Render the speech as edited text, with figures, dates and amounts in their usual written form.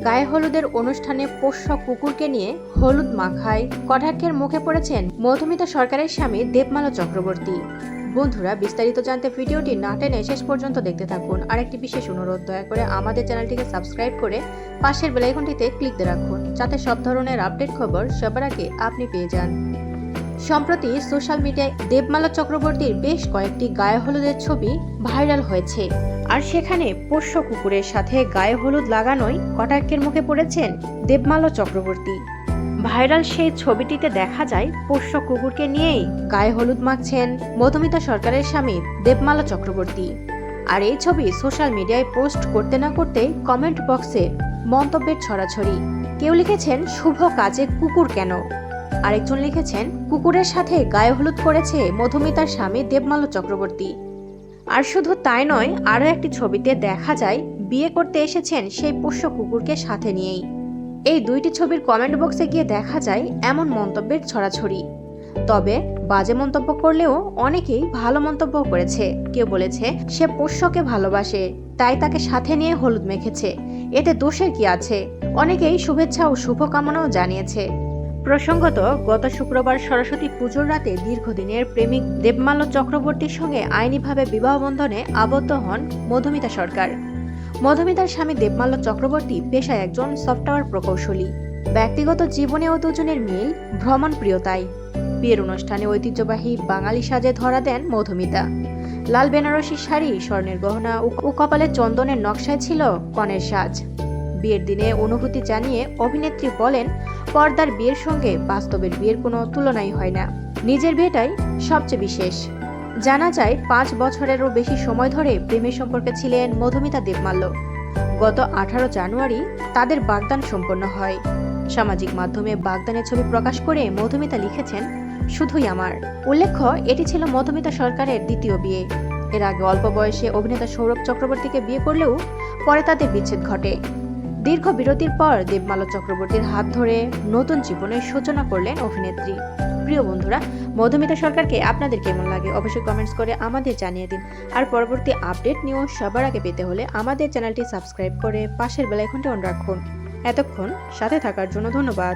গায়ে হলুদের অনুষ্ঠানে পোষ্য কুকুরকে নিয়ে হলুদ মাখায় কটাক্ষের মুখে পড়েছেন মধুমিতা সরকারের স্বামী দেবমালা চক্রবর্তী। বন্ধুরা, বিস্তারিত জানতে ভিডিওটি না টেনে শেষ পর্যন্ত দেখতে থাকুন। আর একটি বিশেষ অনুরোধ, দয়া করে আমাদের চ্যানেলটিকে সাবস্ক্রাইব করে পাশের বেল আইকনটিতে ক্লিক দিয়ে রাখুন, যাতে সব ধরনের আপডেট খবর সবার আগে আপনি পেয়ে যান। সম্প্রতি সোশ্যাল মিডিয়ায় দেবমালা চক্রবর্তীর বেশ কয়েকটি গায়ে হলুদের ছবি ভাইরাল হয়েছে। আর সেখানে পোষ্য কুকুরের সাথে গায়ে হলুদ লাগানোই কটাক্ষের মুখে পড়েছেন দেবমালা চক্রবর্তী। ভাইরাল সেই ছবিটিতে দেখা যায় পোষ্য কুকুরকে নিয়েই গায়ে হলুদ মাখছেন মধুমিতা সরকারের স্বামী দেবমালা চক্রবর্তী। আর এই ছবি সোশ্যাল মিডিয়ায় পোস্ট করতে না করতে কমেন্ট বক্সে মন্তব্যের ছড়াছড়ি। কেউ লিখেছেন, শুভ কাজে কুকুর কেন? আরেকজন লিখেছেন, কুকুরের সাথে গায়ে হলুদ করেছে মধুমিতার স্বামী দেবমালা চক্রবর্তী। আর শুধু তাই নয়, আরও একটি ছবিতে দেখা যায় বিয়ে করতে এসেছেন সেই পোষ্য কুকুরকে সাথে নিয়েই। এই দুইটি ছবির কমেন্ট বক্সে গিয়ে দেখা যায় এমন মন্তব্যের ছড়াছড়ি। তবে বাজে মন্তব্য করলেও অনেকেই ভালো মন্তব্য করেছে। কেউ বলেছে সে পোষ্যকে ভালোবাসে, তাই তাকে সাথে নিয়ে হলুদ মেখেছে, এতে দোষের কি আছে। অনেকেই শুভেচ্ছা ও শুভকামনাও জানিয়েছে। প্রসঙ্গত, গত শুক্রবার সরস্বতী পুজোর রাতে দীর্ঘদিনের প্রেমিক দেবমালা চক্রবর্তীর সঙ্গে আইনিভাবে বিবাহ বন্ধনে আবদ্ধ হন মধুমিতা সরকার। মধুমিতার স্বামী দেবমালা চক্রবর্তী পেশায় একজন সফটওয়্যার প্রকৌশলী। ব্যক্তিগত জীবনেও দুজনের মিল ভ্রমণ প্রিয়তাই। বিয়ের অনুষ্ঠানে ঐতিহ্যবাহী বাঙালি সাজে ধরা দেন মধুমিতা। লাল বেনারসি শাড়ি, স্বর্ণের গহনা ও কপালে চন্দনের নকশায় ছিল কনের সাজ। বিয়ের দিনে অনুভূতি জানিয়ে অভিনেত্রী বলেন, পর্দার বিয়ের সঙ্গে বাস্তবের বিয়ের কোনো তুলনাই হয় না, নিজের বিয়েটাই সবচেয়ে বিশেষ। জানা যায় 5 বছরেরও বেশি সময় ধরে প্রেমের সম্পর্কে ছিলেন মধুমিতা দেবমাল্য। গত 18 জানুয়ারি তাদের বাগদান সম্পন্ন হয়। সামাজিক মাধ্যমে বাগদানের ছবি প্রকাশ করে মধুমিতা লিখেছেন, শুধুই আমার। উল্লেখ্য, এটি ছিল মধুমিতা সরকারের দ্বিতীয় বিয়ে। এর আগে অল্প বয়সে অভিনেতা সৌরভ চক্রবর্তীকে বিয়ে করলেও পরে তাদের বিচ্ছেদ ঘটে। দীর্ঘ বিরতির পর দেবমালা চক্রবর্তীর হাত ধরে নতুন জীবনের সূচনা করলেন অভিনেত্রী। প্রিয় বন্ধুরা, মধুমিতা সরকারকে আপনাদের কেমন লাগে অবশ্যই কমেন্টস করে আমাদের জানিয়ে দিন। আর পরবর্তী আপডেট নিউজ সবার আগে পেতে হলে আমাদের চ্যানেলটি সাবস্ক্রাইব করে পাশের বেল আইকনটি অন রাখুন। এতক্ষণ সাথে থাকার জন্য ধন্যবাদ।